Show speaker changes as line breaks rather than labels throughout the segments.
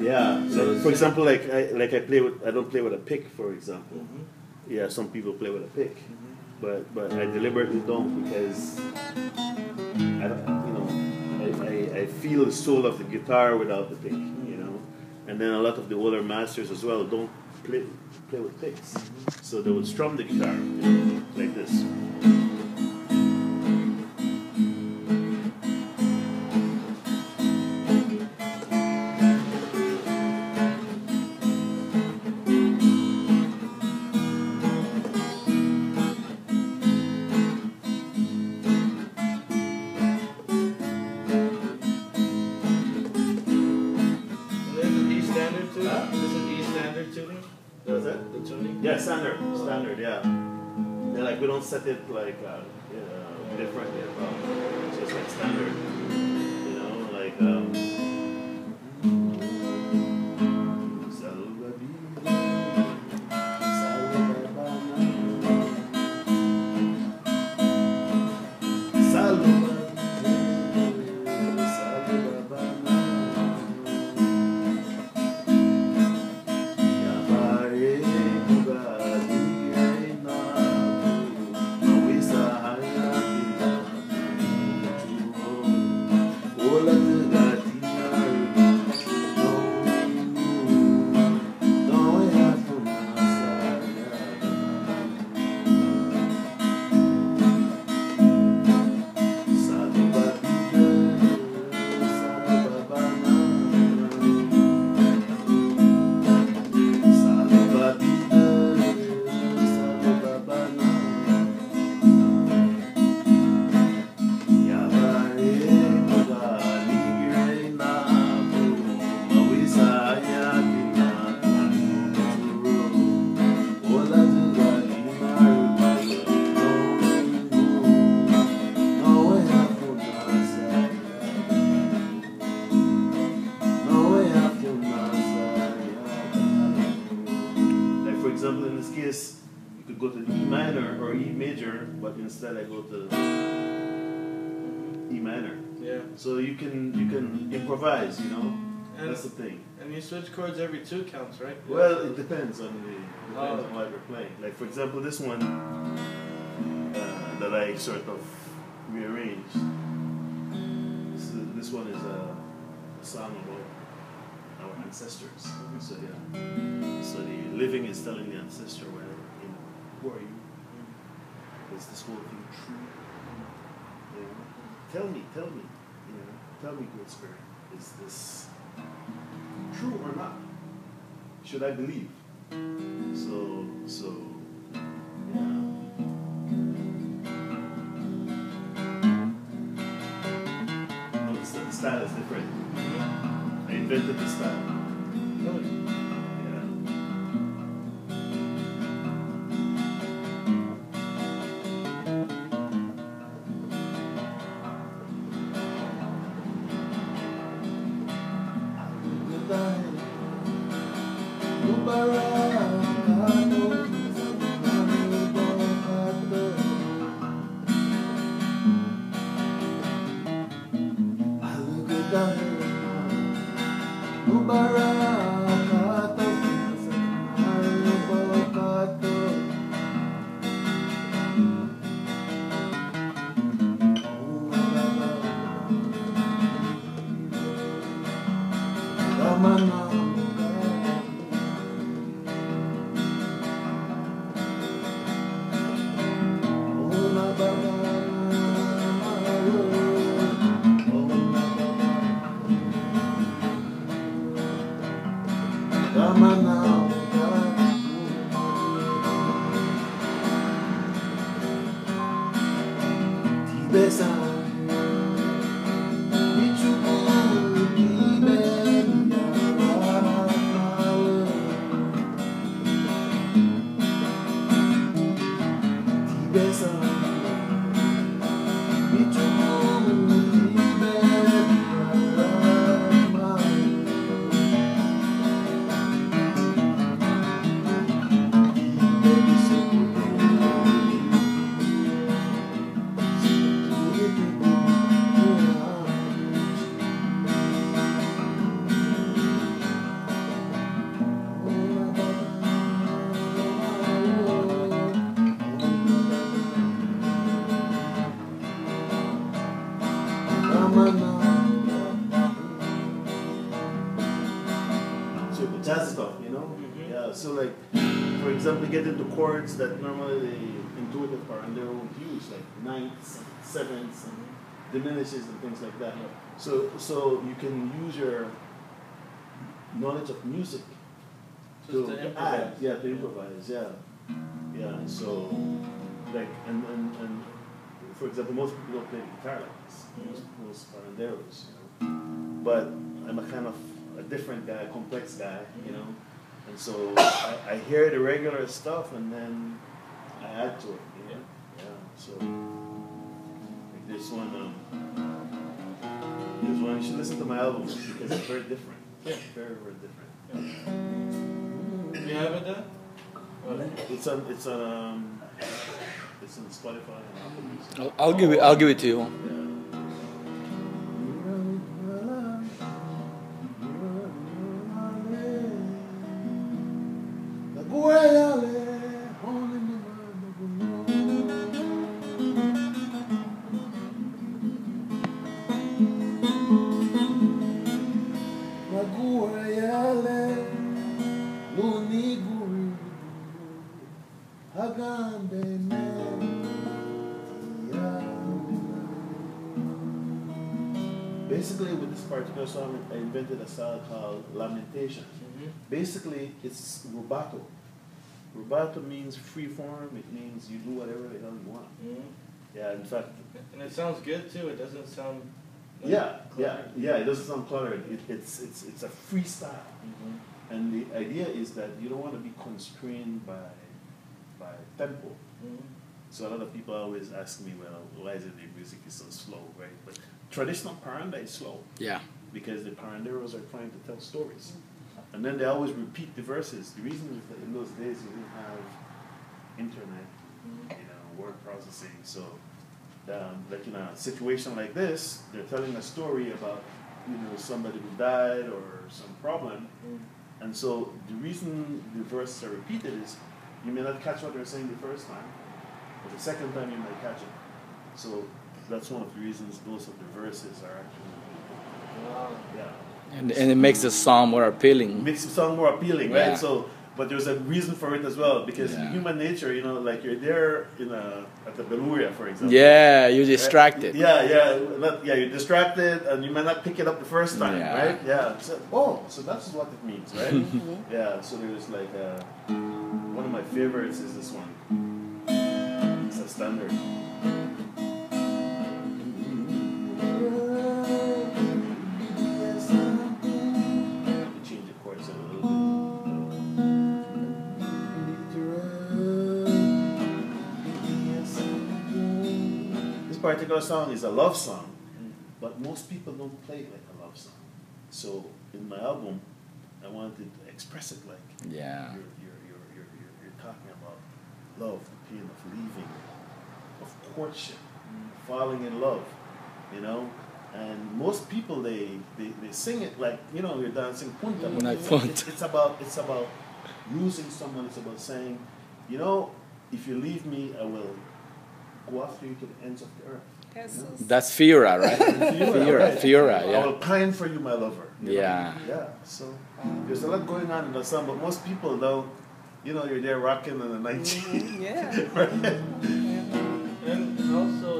Yeah.
So
Like, for example, I don't play with a pick, for example. Yeah, some people play with a pick, but I deliberately don't because I don't, I feel the soul of the guitar without the pick, and then a lot of the older masters as well don't play with picks, so they would strum the guitar, like this. Yeah, standard, yeah. And like we don't set it like differently at all. It's just like standard, like instead I go to E minor.
Yeah.
So you can improvise, And that's the thing.
And you switch chords every 2 counts, right?
Well, it depends on what we're playing. Like for example, this one that I sort of rearranged. This one is a song about our ancestors. So yeah. So the living is telling the ancestor, well, who are you? Is this whole thing true? Tell me, Great Spirit, is this true or not? Should I believe? So, yeah. The style is different. I invented the style. jazz stuff, you know? Yeah, so like, for example, get into chords that normally the intuitive Paranda won't use, like ninths, and sevenths, and diminishes and things like that. So you can use your knowledge of music to add, to improvise, yeah. So like, and for example, most people don't play guitar like this. Most Paranderos, you know. But I'm a kind of a different guy, a complex guy, you know. And so I hear the regular stuff and then I add to it, you know. Yeah. So like this one, you should listen to my album because it's very different. Yeah, very, very different.
Yeah. You have it there?
It's on Spotify and Apple Music.
I'll give it to you.
Basically, with this particular song, I invented a style called lamentation. Basically, it's rubato. Rubato means free form. It means you do whatever the hell you want. Yeah, in fact.
And it sounds good too. It doesn't sound.
Like it doesn't sound cluttered. It's a freestyle. And the idea is that you don't want to be constrained by tempo. So a lot of people always ask me, well, why is it the music is so slow, right? But traditional Paranda is slow. Yeah. Because the Paranderos are trying to tell stories. And then they always repeat the verses. The reason is that in those days you didn't have internet, word processing. So, like in a situation like this, they're telling a story about, somebody who died or some problem. And so the reason the verses are repeated is you may not catch what they're saying the first time, but the second time you might catch it. So that's one of the reasons most of the verses are actually,
And it makes the song more appealing.
It makes the song more appealing, right? So, but there's a reason for it as well, because in human nature, like you're there at the Beluria, for example. Yeah,
you're distracted.
Right? You're distracted, and you might not pick it up the first time, right? Yeah. So that's what it means, right? Yeah. So there's like one of my favorites is this one. It's a standard. Particular song is a love song, but most people don't play it like a love song. So in my album, I wanted to express it like you're talking about love, the pain of leaving, of courtship, falling in love, And most people they sing it like you're dancing punta. It's about losing someone. It's about saying, if you leave me, I will go after you to the ends of the earth.
That's Figueroa, right? Figueroa, yeah.
I will pine for you, my lover. Yeah. So there's a lot going on in the song, but most people don't. You're there rocking in the 19. Right?
And also,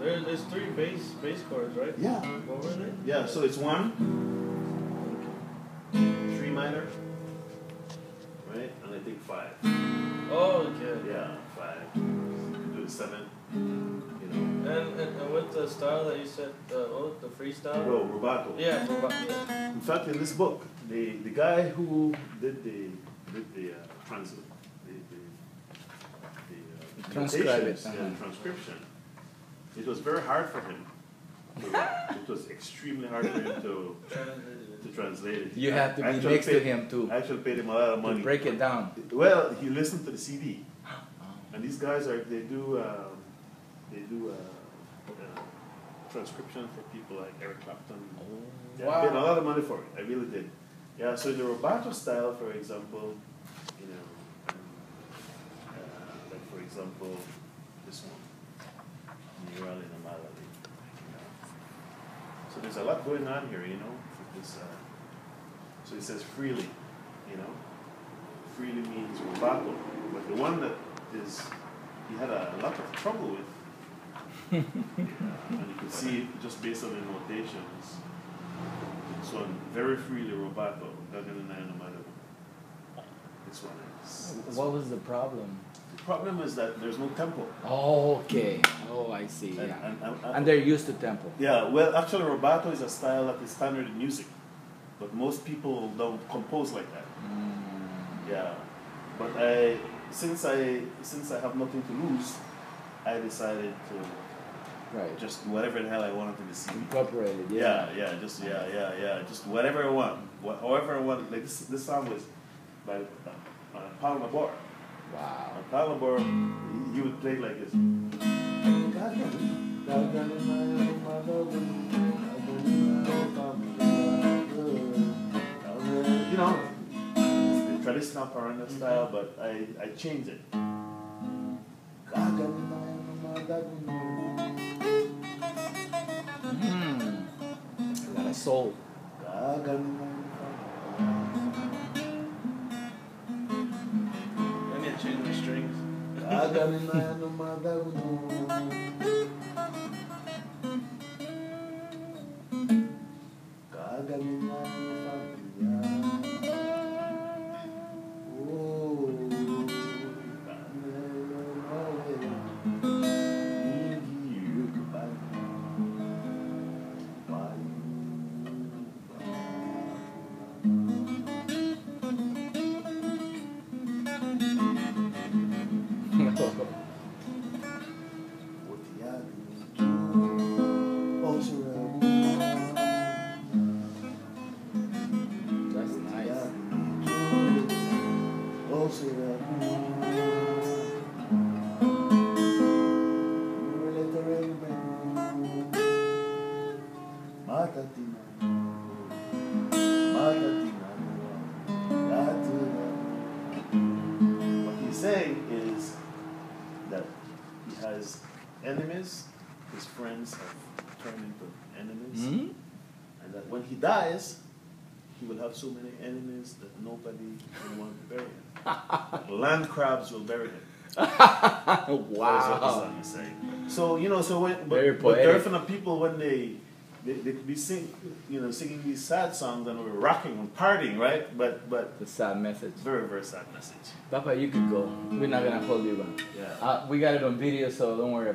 there's three bass chords, right?
Yeah.
What were they?
Yeah. So it's 1, 3 minor, right, and I think 5.
Oh, okay.
Yeah, 5. 7,
And with the style that you said, the freestyle?
Oh, rubato.
Yeah, rubato. Yeah.
In fact, in this book, the guy who did the transcription, it was very hard for him. It was extremely hard for him to translate it.
You have to be next to him too.
I actually paid him a lot of money.
To break it down.
Well, he listened to the CD. And these guys they do transcription for people like Eric Clapton. I paid a lot of money for it. I really did. Yeah. So in the rubato style, for example, like for example, this one, Mural in a Malali. So there's a lot going on here, with this So he says freely, you know. Freely means rubato. But the one that is, he had a lot of trouble with. And you can see it just based on the notations. This one, very freely rubato. This one is.
What was the problem?
The problem is that there's no tempo.
Oh, okay. Oh, I see. Yeah.
And
they're used to tempo.
yeah, well, actually, rubato is a style that is standard in music, but most people don't compose like that. Yeah, but since I have nothing to lose, I decided to just whatever the hell I wanted to be seen.
Incorporate it.
Just whatever I want, however I want. Like this song was by Paranda.
Wow.
Palabor, he would play like this. You know, it's the traditional Paranda style, but I changed it.
A lot of soul.
Change the strings.
That's nice.
What he's saying is that he has enemies, his friends have turned into enemies, and that when he dies, he will have so many enemies that nobody will want to bury him. Land crabs will bury him. That's what the song is saying. So but Garifuna people, when they could be singing these sad songs and we're rocking and partying, right? But
the sad message.
Very, very sad message.
Papa, you could go. We're not gonna hold you back.
Yeah.
We got it on video, so don't worry about it.